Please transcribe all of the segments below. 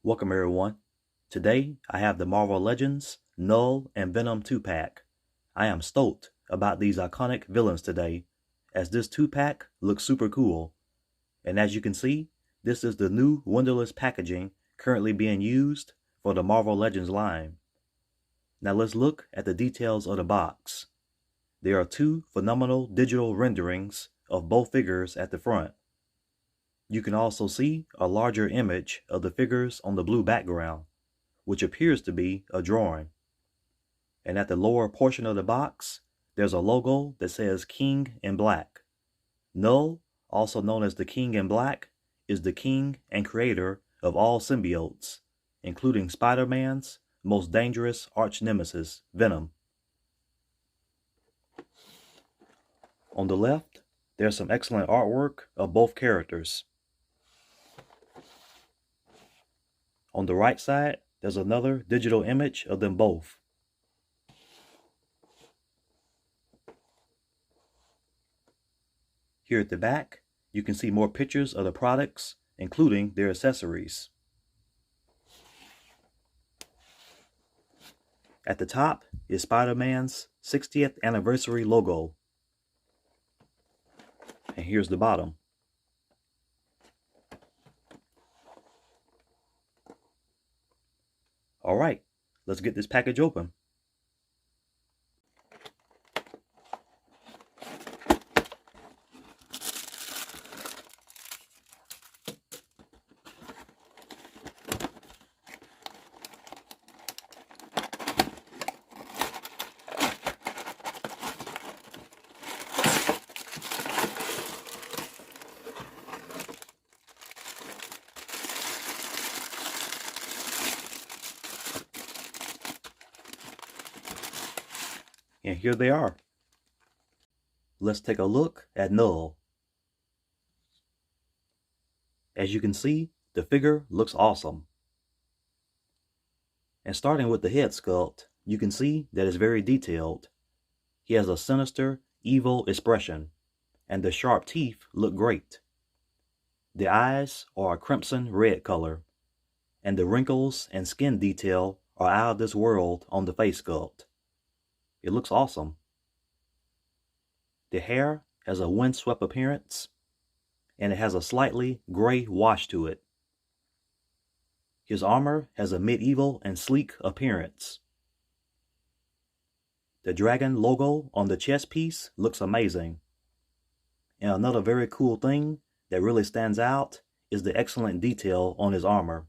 Welcome everyone. Today I have the Marvel Legends Knull and Venom 2-pack. I am stoked about these iconic villains today, as this 2-pack looks super cool. And as you can see, this is the new windowless packaging currently being used for the Marvel Legends line. Now let's look at the details of the box. There are two phenomenal digital renderings of both figures at the front. You can also see a larger image of the figures on the blue background, which appears to be a drawing. And at the lower portion of the box, there's a logo that says King in Black. Knull, also known as the King in Black, is the king and creator of all symbiotes, including Spider-Man's most dangerous arch-nemesis, Venom. On the left, there's some excellent artwork of both characters. On the right side, there's another digital image of them both. Here at the back, you can see more pictures of the products, including their accessories. At the top is Spider-Man's 60th anniversary logo. And here's the bottom. Alright, let's get this package open. And here they are. Let's take a look at Knull. As you can see, the figure looks awesome. And starting with the head sculpt, you can see that it's very detailed. He has a sinister, evil expression, and the sharp teeth look great. The eyes are a crimson red color, and the wrinkles and skin detail are out of this world on the face sculpt. It looks awesome. The hair has a windswept appearance, and it has a slightly gray wash to it. His armor has a medieval and sleek appearance. The dragon logo on the chest piece looks amazing. And another very cool thing that really stands out is the excellent detail on his armor.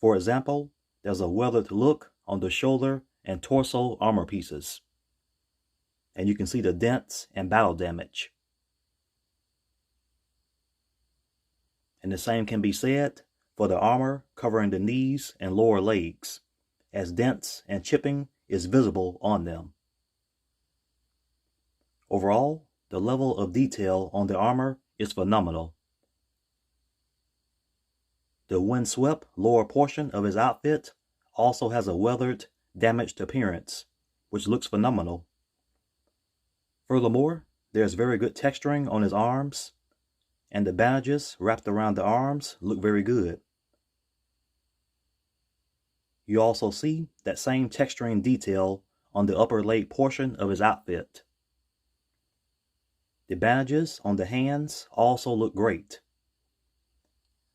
For example, there's a weathered look on the shoulder and torso armor pieces. And you can see the dents and battle damage. And the same can be said for the armor covering the knees and lower legs, as dents and chipping is visible on them. Overall, the level of detail on the armor is phenomenal. The windswept lower portion of his outfit also has a weathered, damaged appearance, which looks phenomenal. Furthermore, there's very good texturing on his arms, and the bandages wrapped around the arms look very good. You also see that same texturing detail on the upper leg portion of his outfit. The bandages on the hands also look great.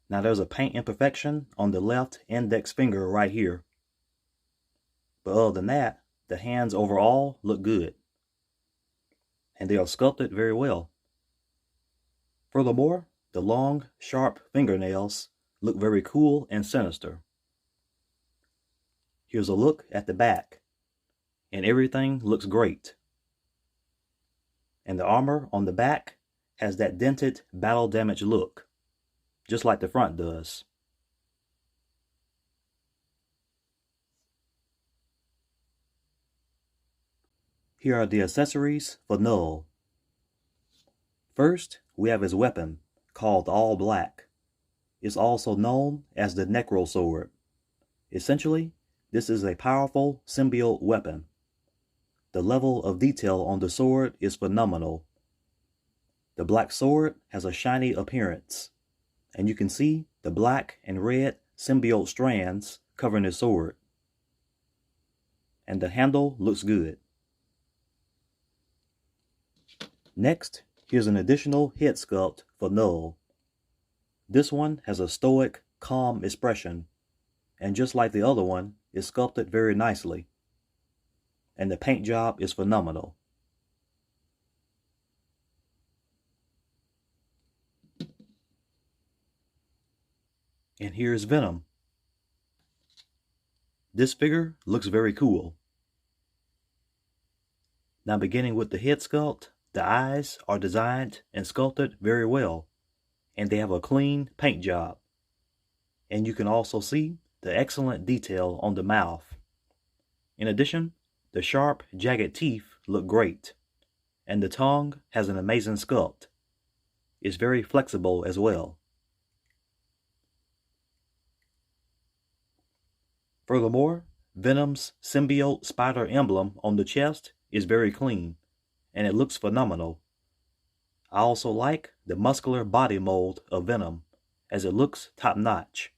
Now there's a paint imperfection on the left index finger right here. But other than that, the hands overall look good. And they are sculpted very well. Furthermore, the long, sharp fingernails look very cool and sinister. Here's a look at the back, and everything looks great. And the armor on the back has that dented, battle damage look, just like the front does. Here are the accessories for Knull. First, we have his weapon, called All Black. It's also known as the Necro Sword. Essentially, this is a powerful symbiote weapon. The level of detail on the sword is phenomenal. The black sword has a shiny appearance, and you can see the black and red symbiote strands covering his sword. And the handle looks good. Next, here's an additional head sculpt for Knull. This one has a stoic, calm expression, and just like the other one, is sculpted very nicely. And the paint job is phenomenal. And here's Venom. This figure looks very cool. Now beginning with the head sculpt, the eyes are designed and sculpted very well, and they have a clean paint job. And you can also see the excellent detail on the mouth. In addition, the sharp, jagged teeth look great, and the tongue has an amazing sculpt. It's very flexible as well. Furthermore, Venom's symbiote spider emblem on the chest is very clean, and it looks phenomenal. I also like the muscular body mold of Venom, as it looks top-notch.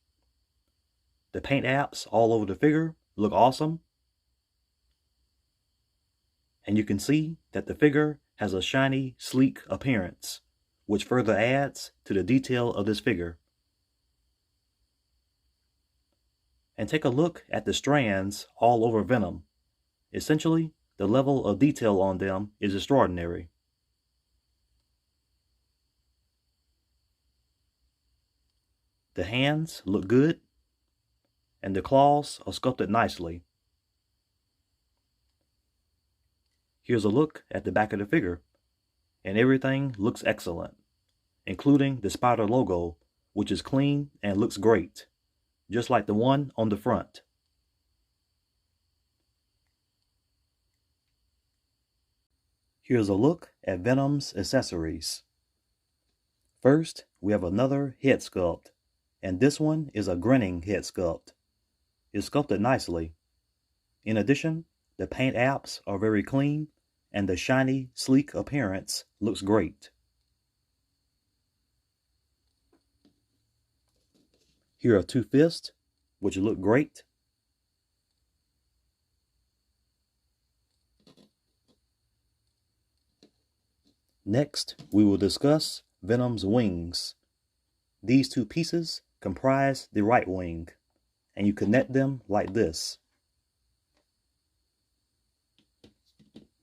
The paint apps all over the figure look awesome, and you can see that the figure has a shiny, sleek appearance, which further adds to the detail of this figure. And take a look at the strands all over Venom. Essentially, the level of detail on them is extraordinary. The hands look good, and the claws are sculpted nicely. Here's a look at the back of the figure, and everything looks excellent, including the spider logo, which is clean and looks great, just like the one on the front. Here's a look at Venom's accessories. First, we have another head sculpt, and this one is a grinning head sculpt. It's sculpted nicely. In addition, the paint apps are very clean, and the shiny, sleek appearance looks great. Here are two fists, which look great. Next, we will discuss Venom's wings. These two pieces comprise the right wing, and you connect them like this.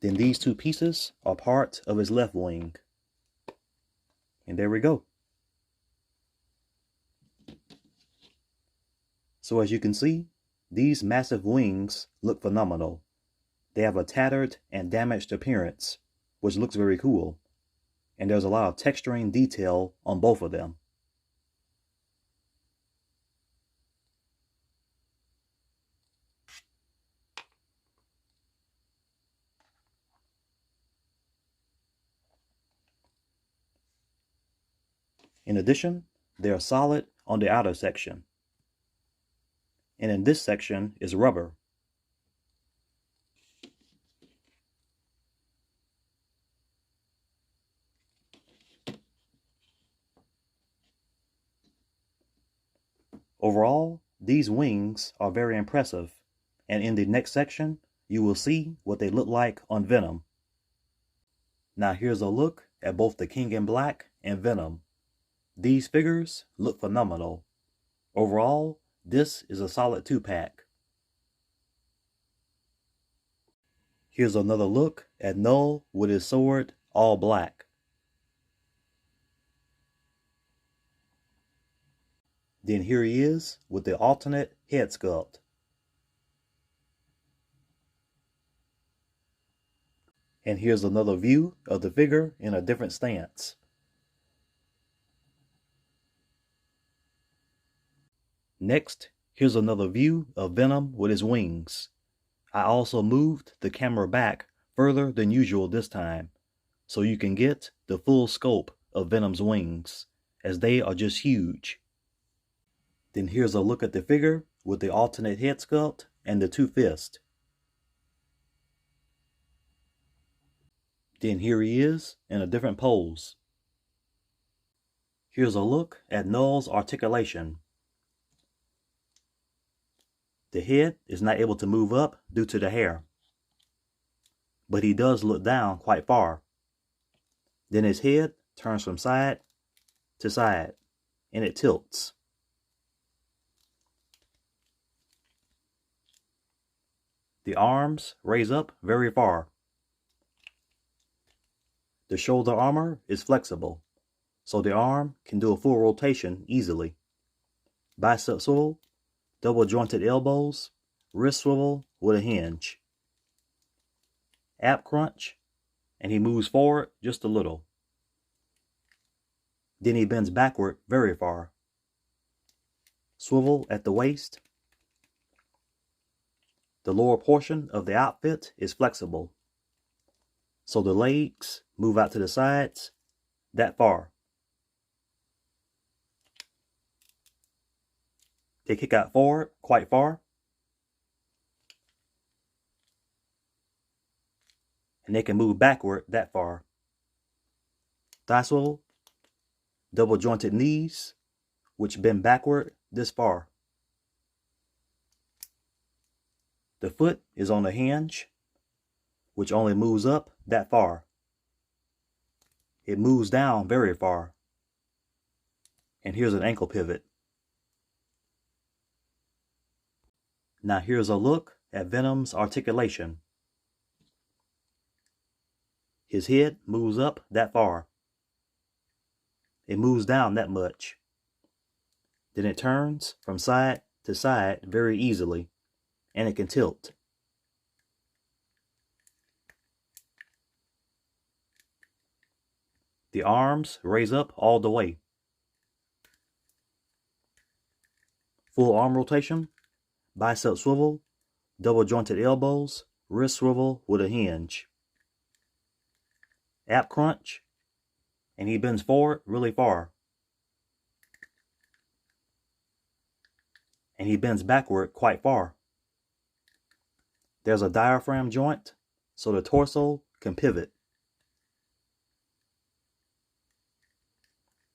Then these two pieces are part of his left wing. And there we go. So as you can see, these massive wings look phenomenal. They have a tattered and damaged appearance, which looks very cool. And there's a lot of texturing detail on both of them. In addition, they are solid on the outer section. And in this section is rubber. Overall, these wings are very impressive, and in the next section, you will see what they look like on Venom. Now here's a look at both the King in Black and Venom. These figures look phenomenal. Overall, this is a solid 2-pack. Here's another look at Knull with his sword all black. Then here he is with the alternate head sculpt. And here's another view of the figure in a different stance. Next, here's another view of Venom with his wings. I also moved the camera back further than usual this time, so you can get the full scope of Venom's wings, as they are just huge. Then here's a look at the figure with the alternate head sculpt and the two fists. Then here he is in a different pose. Here's a look at Knull's articulation. The head is not able to move up due to the hair, but he does look down quite far. Then his head turns from side to side, and it tilts. The arms raise up very far. The shoulder armor is flexible, so the arm can do a full rotation easily. Bicep swivel, double jointed elbows, wrist swivel with a hinge. Ab crunch, and he moves forward just a little. Then he bends backward very far. Swivel at the waist. The lower portion of the outfit is flexible, so the legs move out to the sides that far. They kick out forward quite far, and they can move backward that far. Thigh swivel, double jointed knees, which bend backward this far. The foot is on a hinge, which only moves up that far. It moves down very far. And here's an ankle pivot. Now here's a look at Venom's articulation. His head moves up that far. It moves down that much. Then it turns from side to side very easily, and it can tilt. The arms raise up all the way. Full arm rotation, bicep swivel, double jointed elbows, wrist swivel with a hinge. Ab crunch, and he bends forward really far. And he bends backward quite far. There's a diaphragm joint, so the torso can pivot.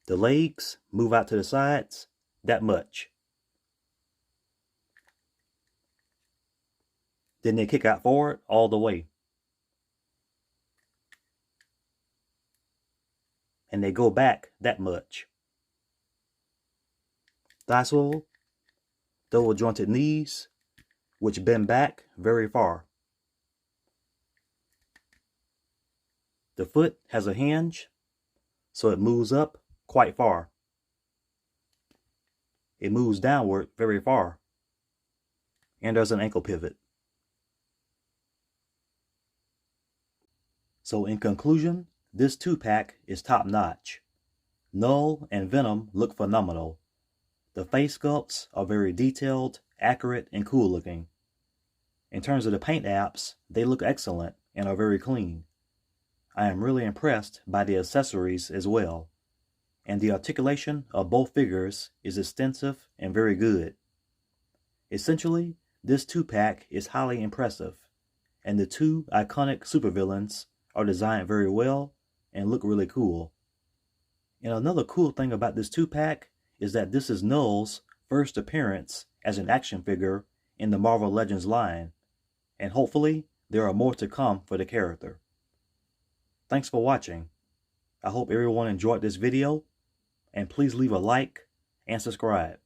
The legs move out to the sides that much. Then they kick out forward all the way. And they go back that much. Thigh swivel, double jointed knees, which bend back very far. The foot has a hinge, so it moves up quite far. It moves downward very far. And there's an ankle pivot. So in conclusion, this 2-pack is top notch. Knull and Venom look phenomenal. The face sculpts are very detailed, accurate, and cool looking. In terms of the paint apps, they look excellent and are very clean. I am really impressed by the accessories as well. And the articulation of both figures is extensive and very good. Essentially, this 2-pack is highly impressive, and the two iconic supervillains are designed very well and look really cool. And another cool thing about this 2-pack is that this is Knull's first appearance as an action figure in the Marvel Legends line, and hopefully there are more to come for the character. Thanks for watching. I hope everyone enjoyed this video, and please leave a like and subscribe.